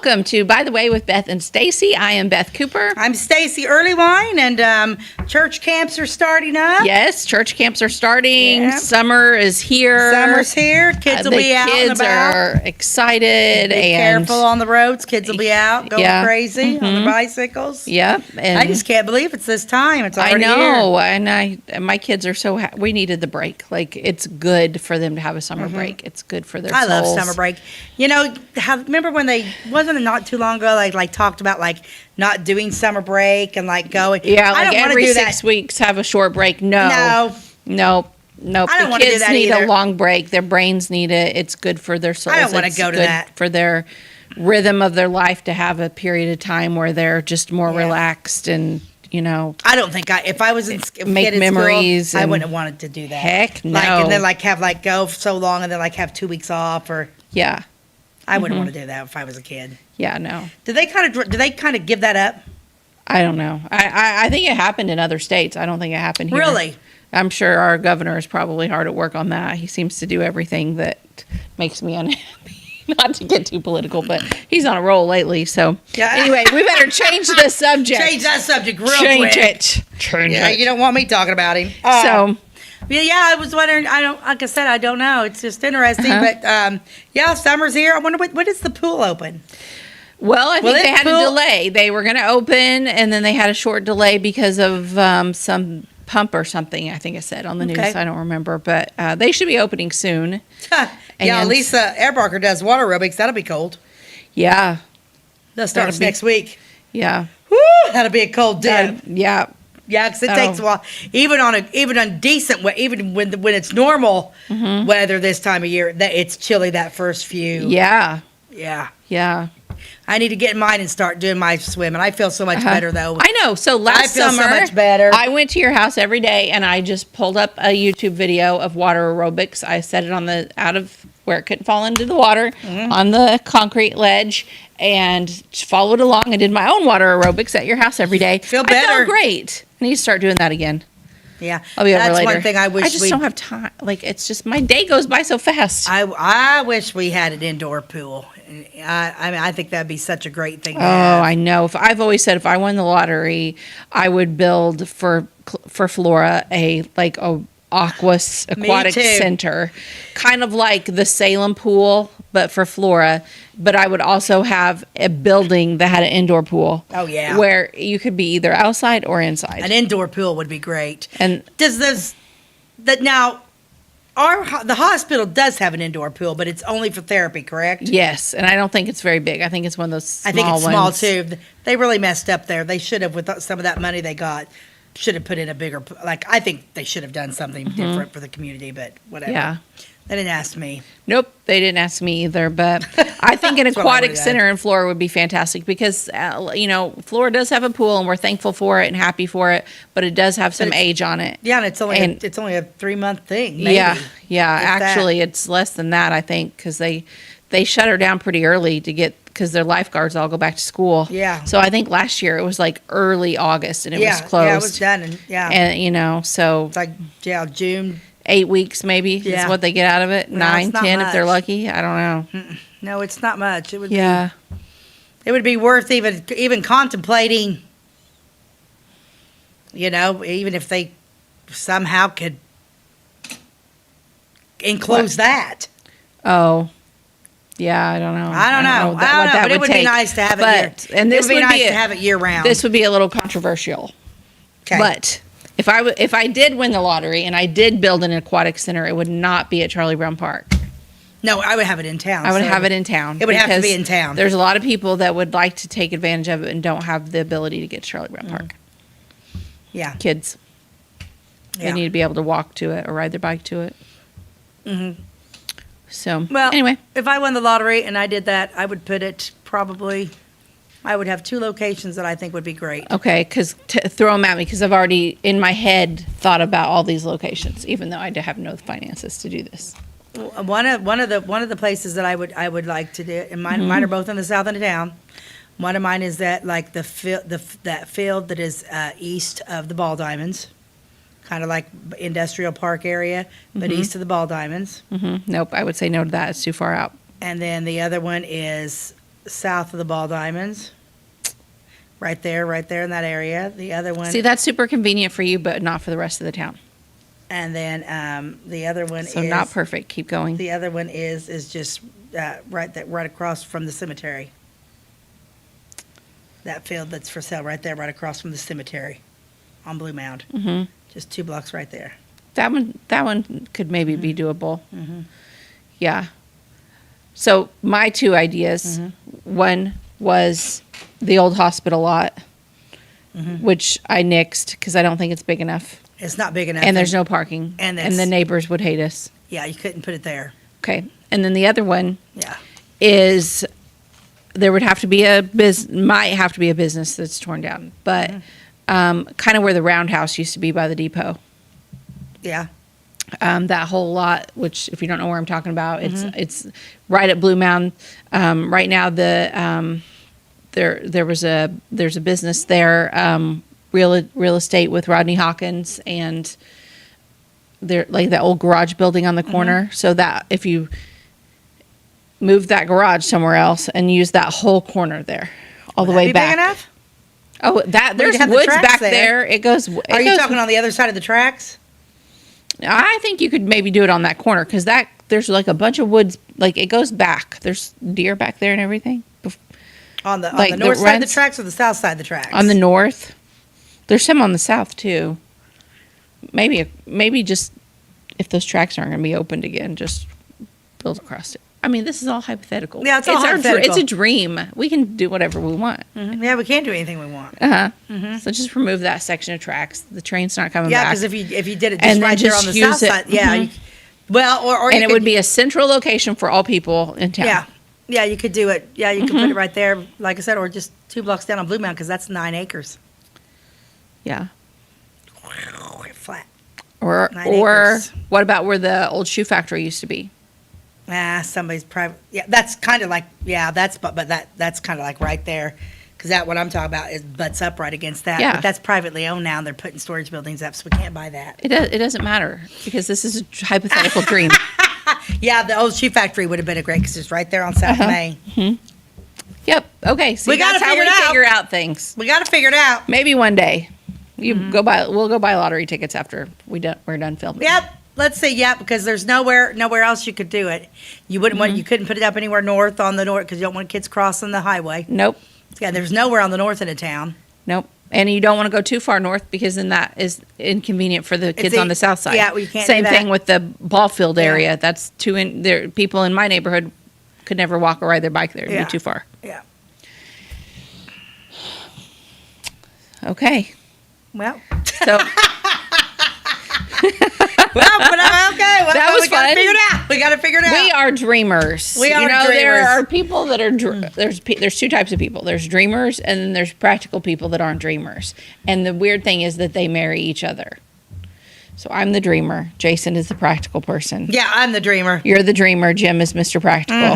Welcome to By the Way with Beth and Stacey. I am Beth Cooper. I'm Stacey Earlywine, and church camps are starting up. Yes, church camps are starting. Yeah. Summer is here. Summer's here. Kids will be out and The kids about. are excited. Be careful on the roads. Kids will be out going crazy on the bicycles. Yep. And I just can't believe it's this time. It's already I know, here. and my kids are so we needed the break. Like, it's good for them to have a summer break. It's good for their I souls. love summer break. You know, remember when wasn't it not too long ago, like talked about like not doing summer break and like going. Yeah, I like don't every do 6 weeks have a short break. No. No. Nope. I don't The wanna do kids that need either. a long break. Their brains need it. It's good for their souls. I don't want to It's go to good that. for their rhythm of their life to have a period of time where they're just more relaxed and, I don't think if I was in make kid at memories school, I and- wouldn't have wanted to do that. Heck no. Like, and then have go so long and then have 2 weeks off, or Yeah. I wouldn't want to do that if I was a kid. Yeah, no. Do they kind of give that up? I don't know. I think it happened in other states. I don't think it happened here. Really? I'm sure our governor is probably hard at work on that. He seems to do everything that makes me unhappy. Not to get too political, but he's on a roll lately. So anyway, we better change the subject. Change that subject real quick. Change it. You don't want me talking about him. So I was wondering. Like I said, I don't know. It's just interesting, but summer's here. I wonder when is the pool open? well, I think they had a delay. They were going to open, and then they had a short delay because of some pump or something. I think it said on the news. I don't remember, but they should be opening soon. Lisa Airbarker does water aerobics. That'll be cold. Yeah. That starts next week. Yeah. Woo, that'll be a cold day. Yeah. Yeah, because it takes a while. Even on decent weather, even when it's normal weather this time of year, it's chilly that first few. Yeah. Yeah. I need to get in mine and start doing my swimming. I feel so much better though. I know. So last I feel summer, so much better. I went to your house every day and I just pulled up a YouTube video of water aerobics. I set it on out of where it couldn't fall into the water on the concrete ledge and just followed along. I did my own water aerobics at your house every day. Feel better. I felt great. I need to start doing that again. Yeah, I'll be over that's later. one thing I wish I just don't have time. Like, it's just my day goes by so fast. I wish we had an indoor pool. I think that'd be such a great thing. Oh, I know. I've always said if I won the lottery, I would build for Flora a aquatic center, kind of like the Salem pool, but for Flora. But I would also have a building that had an indoor pool. Oh yeah, where you could be either outside or inside. An indoor pool would be great. And the hospital does have an indoor pool, but it's only for therapy, correct? Yes, and I don't think it's very big. I think it's one of those small ones. I think it's small too. They really messed up there. They should have, with some of that money they got, should have put in a bigger. I think they should have done something different for the community, but whatever. Yeah. They didn't ask me. Nope, they didn't ask me either. But I think an aquatic center in Flora would be fantastic because, Flora does have a pool and we're thankful for it and happy for it, but it does have some age on it. Yeah, and it's only a 3-month thing. Maybe, yeah. Actually, it's less than that, I think, because they shut her down pretty early because their lifeguards all go back to school. Yeah. So I think last year it was like early August and it was closed. Yeah, it was done. And so it's like June. 8 weeks maybe is what they get out of it. No, 9, 10 much. if they're lucky. I don't know. No, it's not much. It would It would be worth even contemplating. Even if they somehow could enclose that. Oh. Yeah, I don't know. I don't know. But it would be nice to have it year. And this would be would nice to have it year round. This would be a little controversial. Okay. But if I did win the lottery and I did build an aquatic center, it would not be at Charlie Brown Park. No, I would have it in town. I would have it in town. It would have to be in town. There's a lot of people that would like to take advantage of it and don't have the ability to get to Charlie Brown Park. Yeah. Kids. They need to be able to walk to it or ride their bike to it. Mm-hmm. So, anyway. If I won the lottery and I did that, I would put it I would have 2 locations that I think would be great. Okay, because throw them at me because I've already in my head thought about all these locations, even though I have no finances to do this. One of the places that I would like to do, and mine are both in the south end of town. One of mine is that that field that is east of the Ball Diamonds, kind of like industrial park area, but east of the Ball Diamonds. Nope, I would say no to that. It's too far out. And then the other one is south of the Ball Diamonds. Right there in that area. The other one. See, that's super convenient for you, but not for the rest of the town. And then the other one So is not perfect. Keep going. The other one is just right across from the cemetery. That field that's for sale right there, right across from the cemetery, on Blue Mound. Hmm. Just 2 blocks right there. That one could maybe be doable. Mm-hmm. Yeah. So my 2 ideas, Mm-hmm. one was the old hospital lot, Mm-hmm. which I nixed because I don't think it's big enough. It's not big enough. And there's no parking. And And the neighbors would hate us. Yeah, you couldn't put it there. Okay. And then the other one Yeah. is there would have to be might have to be a business that's torn down, but kind of where the roundhouse used to be by the depot. Yeah. That whole lot, which if you don't know where I'm talking about, it's right at Blue Mound. Right now, there's a business there, real estate with Rodney Hawkins, and they're like that old garage building on the corner. So that if you move that garage somewhere else and use that whole corner there, all the Would that way be back. big enough? Oh, there's have the woods tracks back there. there. It goes. Are you talking on the other side of the tracks? I think you could maybe do it on that corner because there's like a bunch of woods. Like it goes back. There's deer back there and everything. On the Like north the side of the rents- tracks or the south side of the tracks? On the north, there's some on the south too. Maybe just if those tracks aren't going to be opened again, just build across it. I mean, this is all hypothetical. Yeah, it's all hypothetical. It's a dream. We can do whatever we want. Mhm. Yeah, we can't do anything we want. So just remove that section of tracks. The train's not coming Yeah, back. because if you did it just And then right there just on the use south it. side, yeah. Well, or and you it could, would be a central location for all people in town. Yeah, you could do it. Yeah, you could put it right there, like I said, or just 2 blocks down on Blue Mound because that's 9 acres. Yeah. Flat. or 9 or acres. what about where the old shoe factory used to be? Somebody's private. Yeah, that's kind of like that's that's kind of like right there, because that what I'm talking about is butts up right against that. Yeah. But that's privately owned now, and they're putting storage buildings up, so we can't buy that. It doesn't matter because this is a hypothetical dream. Yeah, the old shoe factory would have been a great because it's right there on South Main. Yep. Okay. So We gotta that's how figure we it out. figure out things. We got to figure it out. Maybe one day. We'll go buy lottery tickets after we're done filming. Yep. Let's see. Yeah, because there's nowhere else you could do it. You wouldn't want. You couldn't put it up anywhere north on the north because you don't want kids crossing the highway. Nope. Yeah, there's nowhere on the north end of town. Nope. And you don't want to go too far north because then that is inconvenient for the kids on the south side. yeah, well, you can't do Same that. thing with the ball field Yeah. area. That's there. People in my neighborhood could never walk or ride their bike there. It'd Yeah. be too far. Yeah. Okay. Well. So Well, but okay. Well, That was we gotta fun. figure it out. We got to figure it out. we are dreamers. We are There dreamers. are people that are there's two types of people. There's dreamers and then there's practical people that aren't dreamers. And the weird thing is that they marry each other. So I'm the dreamer. Jason is the practical person. Yeah, I'm the dreamer. You're the dreamer. Jim is Mr. Practical.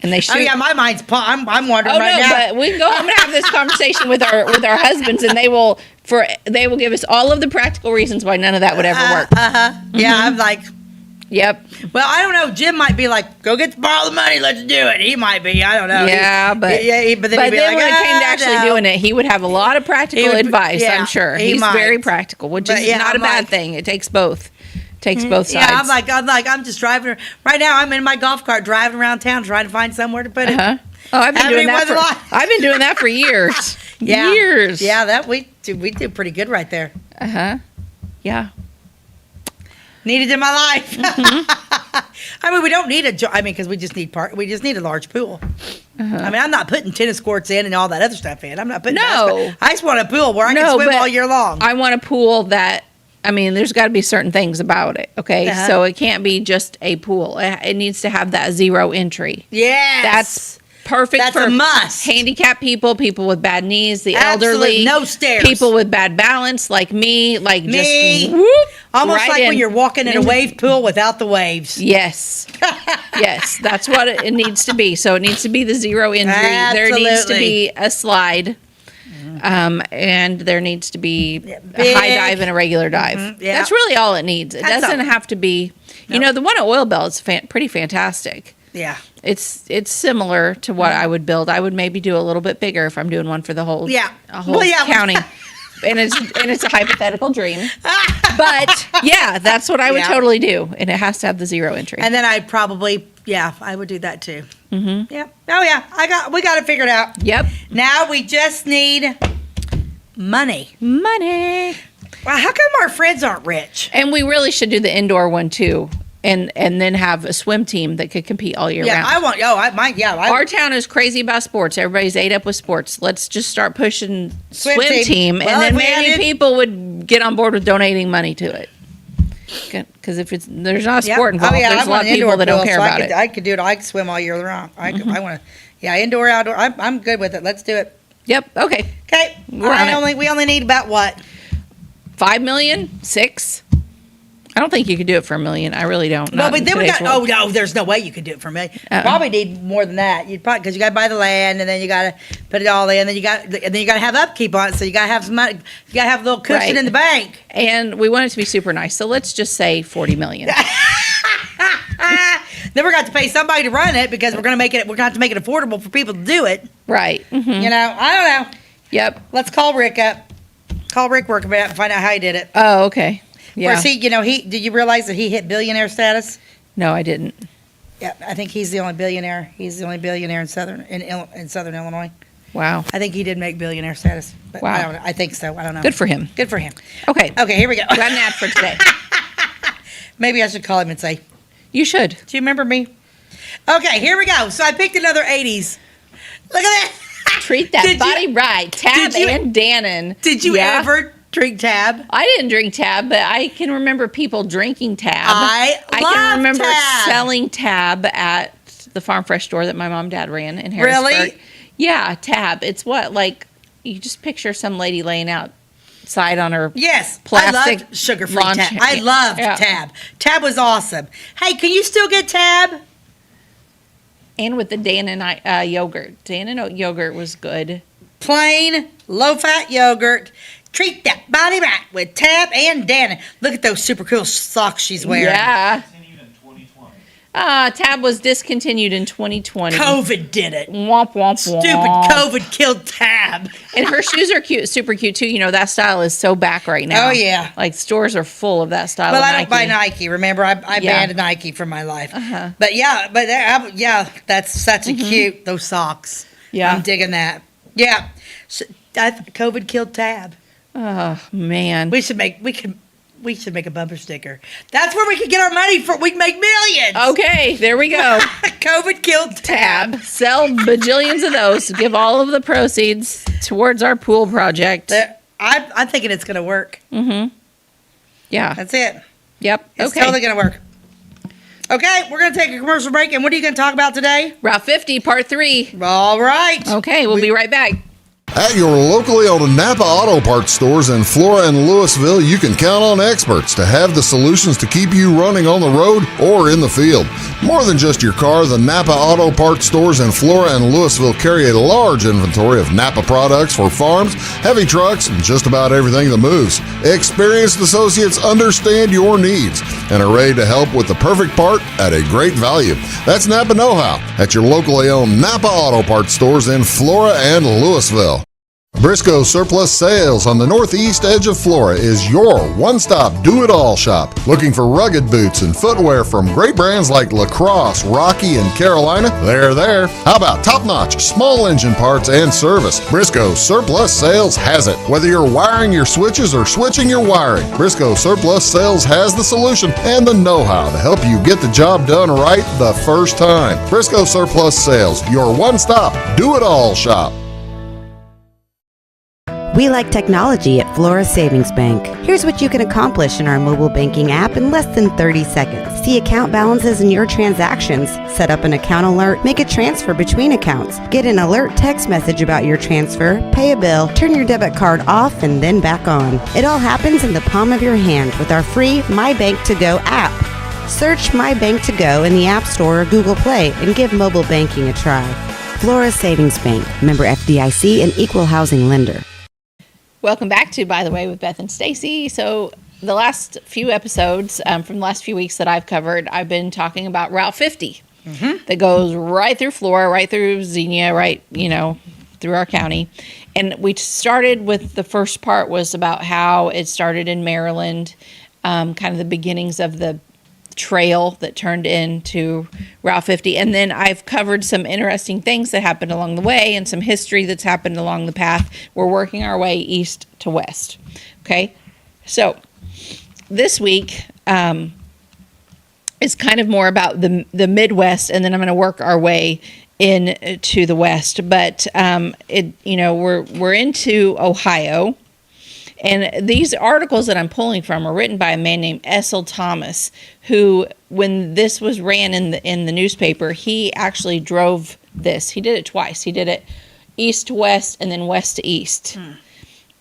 And they shoot. Oh yeah, my mind's. I'm wondering Oh right no, now. but we can go home and have this conversation with our husbands, and they will give us all of the practical reasons why none of that would ever work. Yeah, I'm like. Yep. Well, I don't know. Jim might be like, "Go borrow the money. Let's do it." He might be. I don't know. Yeah, but but then he'd be like, when it came to actually no. doing it, he would have a lot of practical He would- advice. yeah, I'm sure he he's might. very practical, which But is yeah, not a I'm bad like- thing. It takes both. Takes both sides. Yeah, I'm just driving right now. I'm in my golf cart driving around town trying to find somewhere to put it. Oh, I've been How doing many that. weather lines? I've been doing that for years. Yeah. Years. Yeah, that we do pretty good right there. Yeah. Needed in my life. Mm-hmm. I mean, we don't need because we just need we just need a large pool. I mean, I'm not putting tennis courts in and all that other stuff in. I'm not putting. No. I just want a pool where I can swim but all year long. I want a pool that. I mean, there's got to be certain things about it. Okay, so it can't be just a pool. It needs to have that zero entry. Yes. That's perfect That's for a must. handicapped people, people with bad knees, the Absolutely. elderly, No stairs. people with bad balance like me, Me. just whoop, Almost right like when in. you're walking in a wave pool without the waves. Yes. Yes, that's what it needs to be. So it needs to be the zero injury. There needs to Absolutely. be a slide. And there needs to be a big. high dive and a regular dive. Yeah. That's really all it needs. It That's doesn't all. have to be, you know, the one at Oil Bell is pretty fantastic. Yeah. It's similar to what I would build. I would maybe do a little bit bigger if I'm doing one for the whole county. And it's a hypothetical dream. But yeah, that's what I would totally do. And it has to have the 0 entry. And then I'd probably, I would do that too. Mm-hmm. Yeah. Oh yeah. We got it figured out. Yep. Now we just need money. Money. Well, how come our friends aren't rich? And we really should do the indoor one too. And then have a swim team that could compete all year round. Our town is crazy about sports. Everybody's ate up with sports. Let's just start pushing swim team. Well, and then maybe people would get on board with donating money to it. Because if there's not a sport involved, there's a lot of people that don't care about it. I could do it. I could swim all year round. I want to. Indoor, outdoor. I'm good with it. Let's do it. Yep. Okay. Okay. We only need about what? 5 million? 6? I don't think you could do it for $1 million. I really don't. No, but then we got. Oh no, there's no way you could do it for $1 million. Probably need more than that. You'd probably because you got to buy the land and then you got to put it all in. And then you got to have upkeep on it. So you got to have some money. You got to have a little cushion in the bank. And we want it to be super nice. So let's just say 40 million. Then we're going to have to pay somebody to run it because we're going to make it. We're going to have to make it affordable for people to do it. Right. Mm-hmm. I don't know. Yep. Let's call Rick up. Call Rick Workabout and find out how he did it. Oh, okay. Yeah. Or did you realize that he hit billionaire status? No, I didn't. Yeah, I think he's the only billionaire. He's the only billionaire in southern Illinois. Wow. I think he did make billionaire status. But wow. I don't know. I think so. I don't know. Good for him. Good for him. Okay. Okay, here we go. Got an ad for today. Maybe I should call him and say, you should. do you remember me? Okay, here we go. So I picked another 80s. Look at that. Treat that body right. Tab and Dannon. Did you ever drink Tab? I didn't drink Tab, but I can remember people drinking Tab. I can remember Tab. selling Tab at the Farm Fresh store that my mom and dad ran in Harrisburg. Really? Yeah, Tab. It's what, like, you just picture some lady laying outside on her plastic I loved sugar-free Tab. I loved Tab. Tab was awesome. Hey, can you still get Tab? And with the Dannon yogurt. Dannon yogurt was good. Plain, low-fat yogurt. Treat that body right with Tab and Dannon. Look at those super cool socks she's wearing. Yeah. Tab was discontinued in 2020. COVID did it. Womp, womp, Stupid womp. COVID killed Tab. And her shoes are cute, super cute too. That style is so back right now. Oh, yeah. Like stores are full of that style. Well, I don't buy Nike. Remember, I banned Nike from my life. Uh-huh. But that's such a cute, those socks. Yeah. I'm digging that. Yeah. COVID killed Tab. Oh, man. We should make a bumper sticker. That's where we could get our money for. We'd make millions. Okay, there we go. COVID killed Tab. Sell bajillions of those. Give all of the proceeds towards our pool project. I'm thinking it's going to work. Mm-hmm. Yeah. That's it. Yep. It's totally going to work. Okay, we're going to take a commercial break. And what are you going to talk about today? Route 50, Part 3. All right. Okay, we'll be right back. At your locally owned Napa Auto Parts stores in Flora and Louisville, you can count on experts to have the solutions to keep you running on the road or in the field. More than just your car, the Napa Auto Parts stores in Flora and Louisville carry a large inventory of Napa products for farms, heavy trucks, and just about everything that moves. Experienced associates understand your needs and are ready to help with the perfect part at a great value. That's Napa Know-How at your locally owned Napa Auto Parts stores in Flora and Louisville. Briscoe Surplus Sales on the northeast edge of Flora is your one-stop do-it-all shop. Looking for rugged boots and footwear from great brands like Lacrosse, Rocky, and Carolina? They're there. How about top-notch small engine parts and service? Briscoe Surplus Sales has it. Whether you're wiring your switches or switching your wiring, Briscoe Surplus Sales has the solution and the know-how to help you get the job done right the first time. Briscoe Surplus Sales, your one-stop do-it-all shop. We like technology at Flora Savings Bank. Here's what you can accomplish in our mobile banking app in less than 30 seconds. See account balances in your transactions, set up an account alert, make a transfer between accounts, get an alert text message about your transfer, pay a bill, turn your debit card off and then back on. It all happens in the palm of your hand with our free My Bank to Go app. Search My Bank to Go in the App Store or Google Play and give mobile banking a try. Flora Savings Bank, member FDIC and equal housing lender. Welcome back to By the Way with Beth and Stacey. So the last few episodes from the last few weeks that I've covered, I've been talking about Route 50. that goes right through Flora, right through Xenia, right, through our county. And we started with the first part was about how it started in Maryland, kind of the beginnings of the trail that turned into Route 50. And then I've covered some interesting things that happened along the way and some history that's happened along the path. We're working our way east to west. Okay. So this week is kind of more about the Midwest, and then I'm going to work our way into the West. But we're into Ohio. And these articles that I'm pulling from are written by a man named Essel Thomas, who, when this was ran in the newspaper, he actually drove this. He did it twice. He did it east to west and then west to east.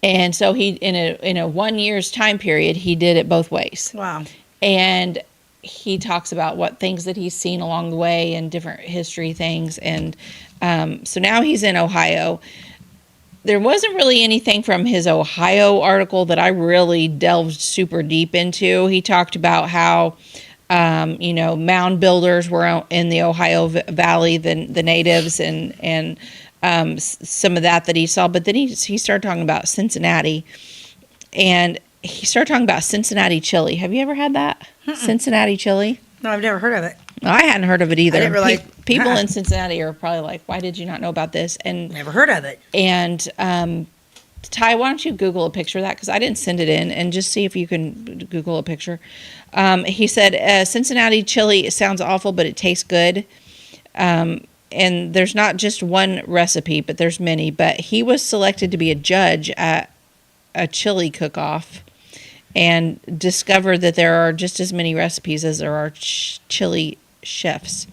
And so he, in a 1 year's time period, he did it both ways. Wow. And he talks about what things that he's seen along the way and different history things. And so now he's in Ohio. There wasn't really anything from his Ohio article that I really delved super deep into. He talked about how, mound builders were in the Ohio Valley, the natives, and some of that he saw. But then he started talking about Cincinnati, and he started talking about Cincinnati chili. Have you ever had that? Cincinnati chili? No, I've never heard of it. I hadn't heard of it either. I didn't realize. People in Cincinnati are probably like, why did you not know about this? And Never heard of it. And Ty, why don't you Google a picture of that? Because I didn't send it in, and just see if you can Google a picture. He said, Cincinnati chili, it sounds awful, but it tastes good. And there's not just one recipe, but there's many. But he was selected to be a judge at a chili cook-off and discovered that there are just as many recipes as there are chili chefs.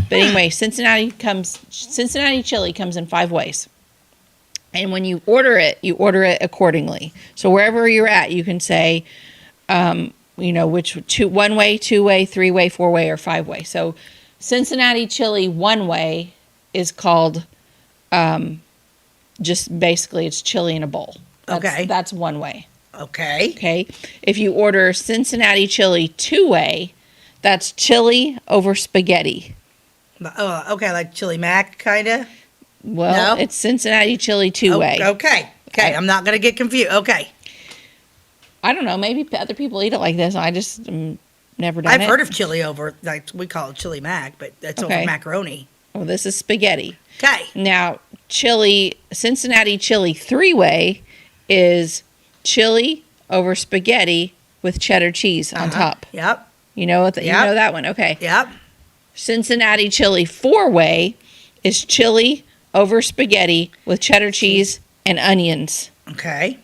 But anyway, Cincinnati chili comes in 5 ways. And when you order it accordingly. So wherever you're at, you can say, which 1 way, 2 way, 3 way, 4 way, or 5 way. So Cincinnati chili 1 way is called, just basically it's chili in a bowl. That's 1 way. Okay. If you order Cincinnati chili 2 way, that's chili over spaghetti. Oh, okay, like chili mac, kind of? Well, it's Cincinnati chili 2 way. Okay. I'm not going to get confused. Okay. I don't know. Maybe other people eat it like this. I just never done it. I've heard of chili over, like we call it chili mac, but that's over macaroni. Well, this is spaghetti. Okay. Now, Cincinnati chili 3 way is chili over spaghetti with cheddar cheese on top. Yep. You know that one. Okay. Yep. Cincinnati chili 4 way is chili over spaghetti with cheddar cheese and onions. Okay.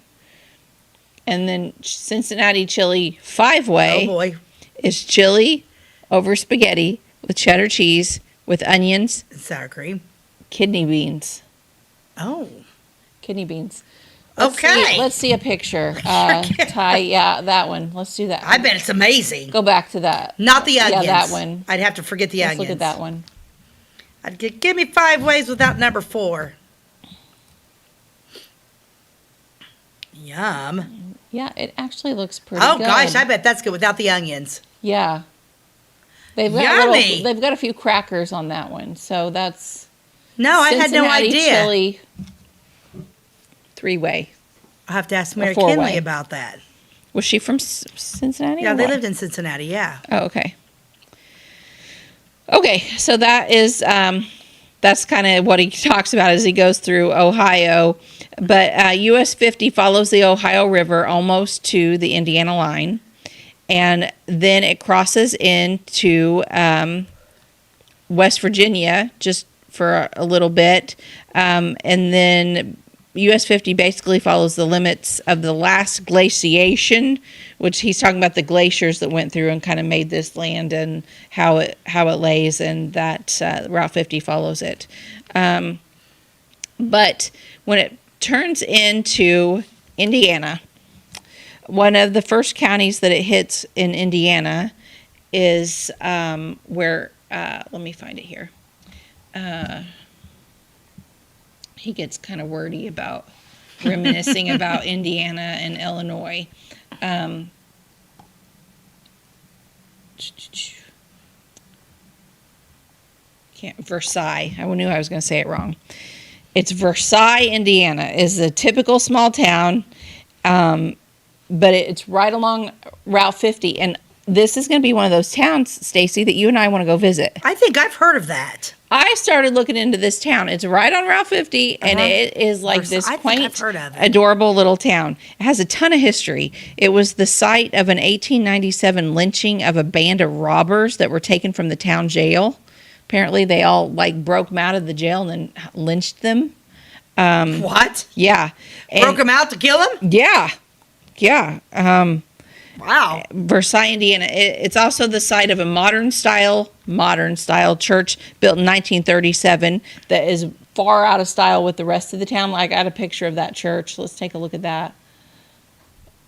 And then Cincinnati chili 5 way is chili over spaghetti with cheddar cheese with onions and sour cream. Kidney beans. Oh. Kidney beans. Let's see a picture. Ty, yeah, that one. Let's do that. I bet it's amazing. Go back to that. Not the onions. Yeah, that one. I'd have to forget the onions. Let's look at that one. Give me 5 ways without number 4. Yum. Yeah, it actually looks pretty good. Oh, gosh, I bet that's good without the onions. Yeah. They've got a few crackers on that one, so that's... No, I had no idea. Cincinnati chili 3 way. I'll have to ask Mary Kinley about that. Was she from Cincinnati? Yeah, they lived in Cincinnati, yeah. Oh, okay. Okay, so that is, that's kind of what he talks about as he goes through Ohio. But US 50 follows the Ohio River almost to the Indiana line. And then it crosses into West Virginia just for a little bit. And then US 50 basically follows the limits of the last glaciation, which he's talking about the glaciers that went through and kind of made this land and how it lays, and that Route 50 follows it. But when it turns into Indiana, one of the first counties that it hits in Indiana is where, let me find it here. He gets kind of wordy about reminiscing about Indiana and Illinois. Versailles. I knew I was going to say it wrong. It's Versailles, Indiana, is a typical small town, but it's right along Route 50. And this is going to be one of those towns, Stacey, that you and I want to go visit. I think I've heard of that. I started looking into this town. It's right on Route 50, and it is like this I think quaint, I've heard of it. adorable little town. It has a ton of history. It was the site of an 1897 lynching of a band of robbers that were taken from the town jail. Apparently, they all like broke them out of the jail and then lynched them. What? Yeah. Broke them out to kill them? Yeah. Yeah. Wow. Versailles, Indiana. It's also the site of a modern style church built in 1937 that is far out of style with the rest of the town. I got a picture of that church. Let's take a look at that.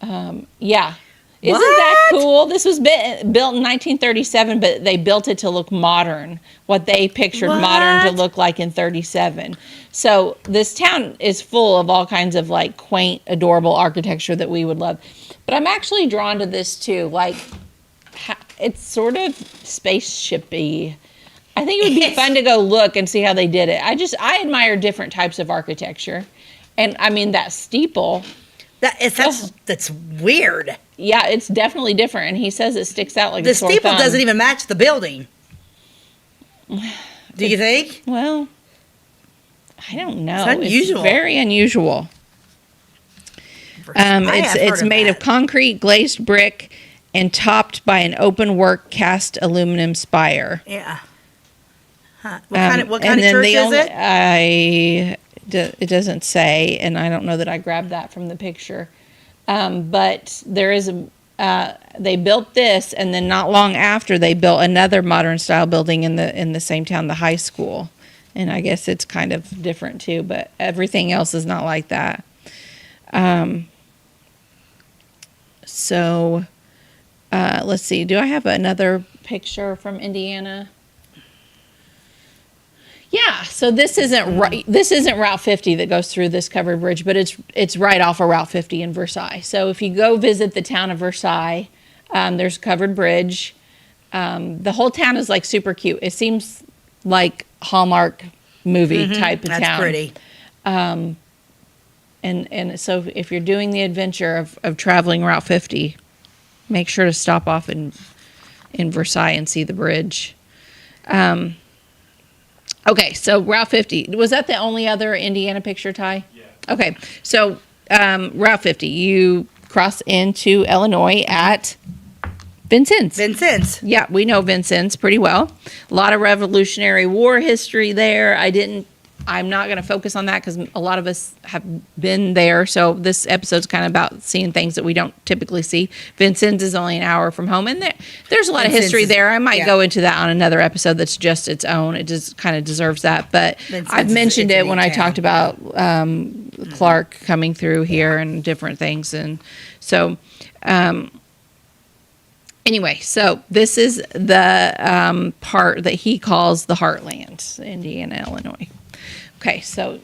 Yeah. Isn't that cool? This was built in 1937, but they built it to look modern. What they pictured modern to look like in 37. So this town is full of all kinds of like quaint, adorable architecture that we would love. But I'm actually drawn to this too. Like, it's sort of spaceship-y. I think it would be fun to go look and see how they did it. I admire different types of architecture. And I mean, that steeple. That's weird. Yeah, it's definitely different. And he says it sticks out like The a sore steeple thumb. doesn't even match the building. Do you think? Well, I don't know. It's unusual. It's very unusual. It's made of concrete, glazed brick, and topped by an open work cast aluminum spire. Yeah. Huh. What kind of church is it? It doesn't say, and I don't know that I grabbed that from the picture. But there is they built this, and then not long after they built another modern style building in the same town, the high school. And I guess it's kind of different too, but everything else is not like that. So let's see. Do I have another picture from Indiana? Yeah. So this isn't Route 50 that goes through this covered bridge, but it's right off of Route 50 in Versailles. So if you go visit the town of Versailles, there's a covered bridge. The whole town is like super cute. It seems like Hallmark movie type of town. That's pretty. And so if you're doing the adventure of traveling Route 50, make sure to stop off in Versailles and see the bridge. Okay, so Route 50. Was that the only other Indiana picture, Ty? Yeah. Okay, so Route 50. You cross into Illinois at Vincennes. Vincennes. Yeah, we know Vincennes pretty well. A lot of Revolutionary War history there. I'm not going to focus on that because a lot of us have been there. So this episode's kind of about seeing things that we don't typically see. Vincennes is only an hour from home, and there's a lot of history there. I might go into that on another episode that's just its own. It just kind of deserves that. But I've mentioned it when I talked about Clark coming through here and different things. And so anyway, so this is the part that he calls the heartland, Indiana, Illinois. Okay, so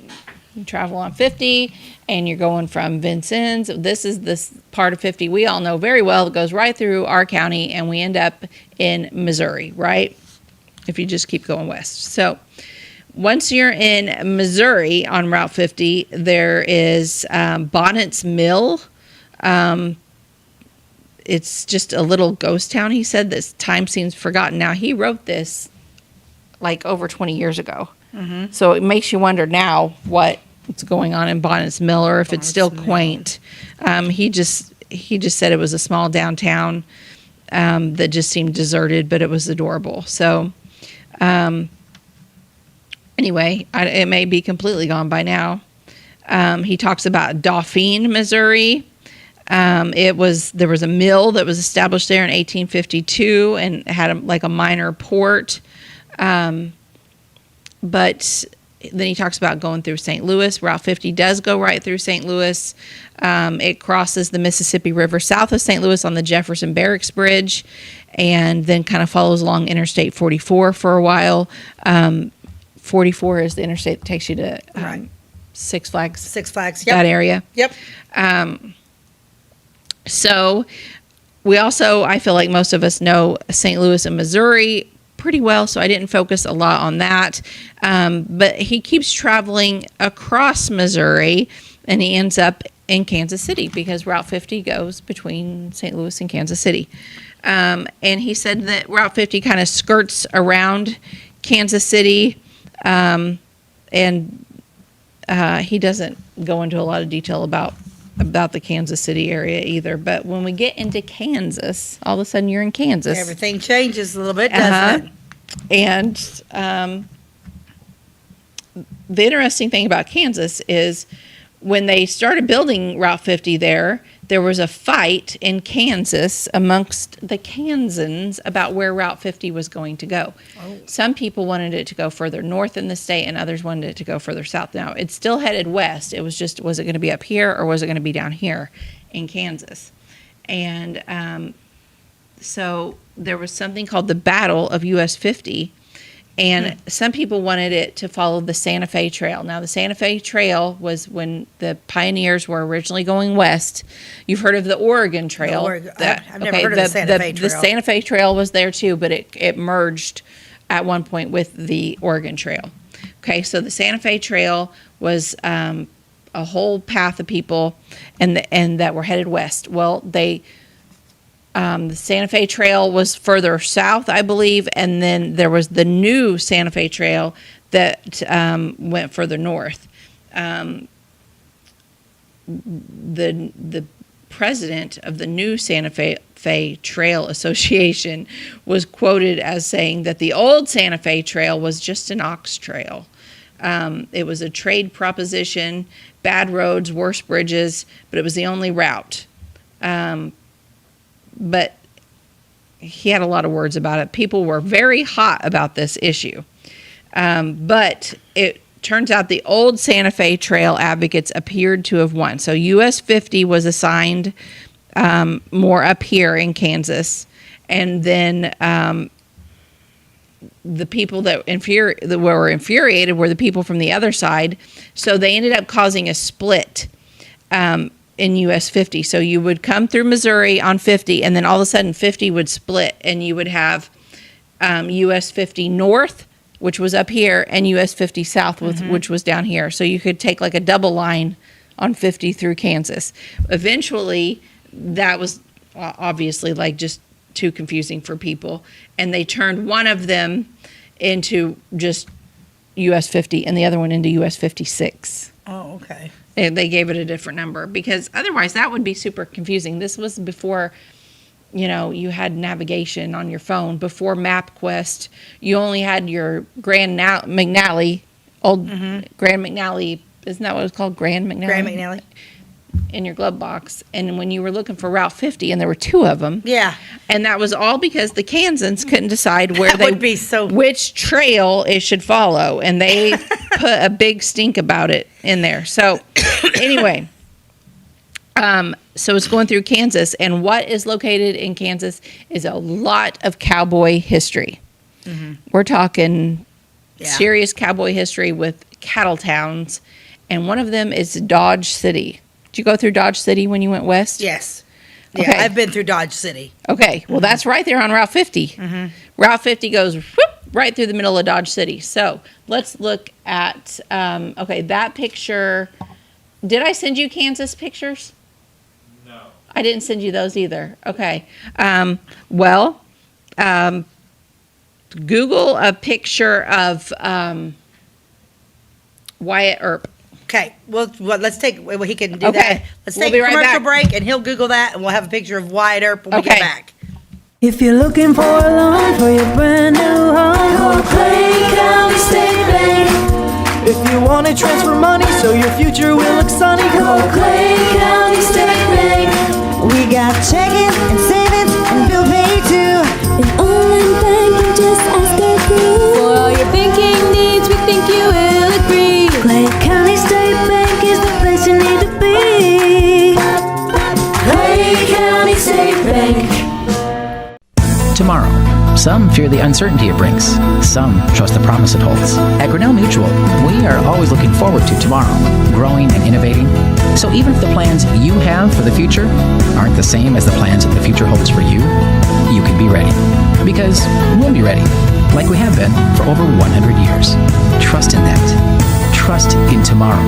you travel on 50, and you're going from Vincennes. This is this part of 50 we all know very well. It goes right through our county, and we end up in Missouri, right? If you just keep going west. So once you're in Missouri on Route 50, there is Bonnet's Mill. It's just a little ghost town. He said this time seems forgotten. Now, he wrote this like over 20 years ago. Mm-hmm. So it makes you wonder now what's going on in Bonnet's Mill, or if it's still quaint. He just said it was a small downtown that just seemed deserted, but it was adorable. So anyway, it may be completely gone by now. He talks about Dauphine, Missouri. There was a mill that was established there in 1852 and had a minor port. But then he talks about going through St. Louis. Route 50 does go right through St. Louis. It crosses the Mississippi River south of St. Louis on the Jefferson Barracks Bridge, and then kind of follows along Interstate 44 for a while. 44 is the interstate that takes you to Six Flags. Six Flags, yep. That area. Yep. So we also, I feel like most of us know St. Louis and Missouri pretty well, so I didn't focus a lot on that. But he keeps traveling across Missouri, and he ends up in Kansas City because Route 50 goes between St. Louis and Kansas City. And he said that Route 50 kind of skirts around Kansas City, and he doesn't go into a lot of detail about the Kansas City area either. But when we get into Kansas, all of a sudden you're in Kansas. Everything changes a little bit, doesn't it? And the interesting thing about Kansas is when they started building Route 50 there was a fight in Kansas amongst the Kansans about where Route 50 was going to go. Oh. Some people wanted it to go further north in the state, and others wanted it to go further south. Now, it's still headed west. It was just, was it going to be up here or was it going to be down here in Kansas? And so there was something called the Battle of US 50. And some people wanted it to follow the Santa Fe Trail. Now, the Santa Fe Trail was when the pioneers were originally going west. You've heard of the Oregon Trail. I've never heard of the Santa Fe Trail. The Santa Fe Trail was there too, but it merged at one point with the Oregon Trail. Okay, so the Santa Fe Trail was a whole path of people and that were headed west. Well, the Santa Fe Trail was further south, I believe, and then there was the new Santa Fe Trail that went further north. The president of the new Santa Fe Trail Association was quoted as saying that the old Santa Fe Trail was just an ox trail. It was a trade proposition, bad roads, worse bridges, but it was the only route. But he had a lot of words about it. People were very hot about this issue. But it turns out the old Santa Fe Trail advocates appeared to have won. So US 50 was assigned more up here in Kansas. And then the people that were infuriated were the people from the other side. So they ended up causing a split in US 50. So you would come through Missouri on 50, and then all of a sudden 50 would split, and you would have US 50 North, which was up here, and US 50 South, which was down here. So you could take like a double line on 50 through Kansas. Eventually, that was obviously like just too confusing for people, and they turned one of them into just US 50 and the other one into US 56. Oh, okay. They gave it a different number because otherwise that would be super confusing. This was before, you had navigation on your phone. Before MapQuest, you only had your Grand McNally, Grand McNally. Isn't that what it was called? Grand McNally? Grand McNally. In your glove box. And when you were looking for Route 50, and there were two of them. Yeah. And that was all because the Kansans couldn't decide which trail it should follow. And they put a big stink about it in there. So anyway, so it's going through Kansas. And what is located in Kansas is a lot of cowboy history. Mm-hmm. We're talking serious cowboy history with cattle towns. And one of them is Dodge City. Did you go through Dodge City when you went west? Yes. Yeah, okay. I've been through Dodge City. Okay. Well, that's right there on Route 50. Mm-hmm. Route 50 goes right through the middle of Dodge City. So let's look at, that picture. Did I send you Kansas pictures? No. I didn't send you those either. Okay. Google a picture of Wyatt Earp. Okay, well, let's take. Well, he can do Okay. that. Let's We'll take be a right commercial back. break, and he'll Google that, and we'll have a picture of Wyatt Earp when we Okay. get back. If you're looking for a loan for your brand new home, call Clay County State Bank. If you want to transfer money so your future will look sunny, call Clay County State Bank. We got checking and savings and bill pay too. An online banking, just ask our crew. For all your banking needs, we think you will agree. Clay County State Bank is the place you need to be. Clay County State Bank. Tomorrow. Some fear the uncertainty it brings. Some trust the promise it holds. At Grinnell Mutual, we are always looking forward to tomorrow, growing and innovating. So even if the plans you have for the future aren't the same as the plans that the future holds for you, you can be ready. Because we'll be ready. like we have been for over 100 years. Trust in that. Trust in tomorrow.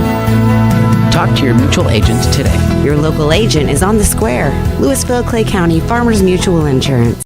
Talk to your mutual agent today. Your local agent is on the square. Louisville, Clay County Farmers Mutual Insurance.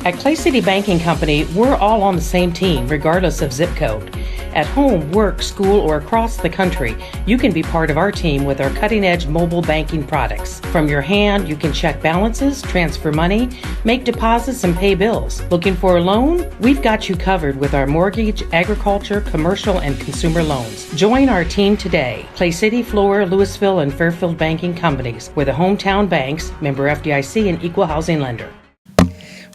At Clay City Banking Company, we're all on the same team, regardless of zip code. At home, work, school, or across the country, you can be part of our team with our cutting-edge mobile banking products. From your hand, you can check balances, transfer money, make deposits, and pay bills. Looking for a loan? We've got you covered with our mortgage, agriculture, commercial, and consumer loans. Join our team today. Clay City, Flora, Louisville, and Fairfield Banking Companies. We're the hometown banks, member FDIC, and equal housing lender.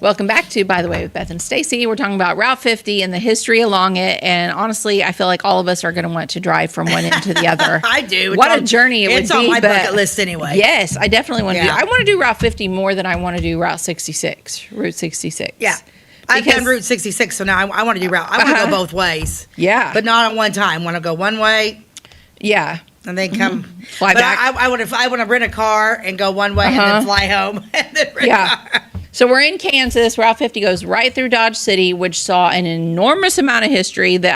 Welcome back to By the Way with Beth and Stacey. We're talking about Route 50 and the history along it. And honestly, I feel like all of us are going to want to drive from one end to the other. I do. What a journey it would be. It's on my bucket list anyway. Yes, I definitely want to do. Yeah. I want to do Route 50 more than I want to do Route 66, Route 66. Yeah. I've done Route 66, so now I want to do Route. I want to go both ways. Yeah. But not on one time. Want to go one way Yeah. and then come Fly but back. I want to rent a car and go one way and then fly home. And then rent a Yeah. car. So we're in Kansas. Route 50 goes right through Dodge City, which saw an enormous amount of history that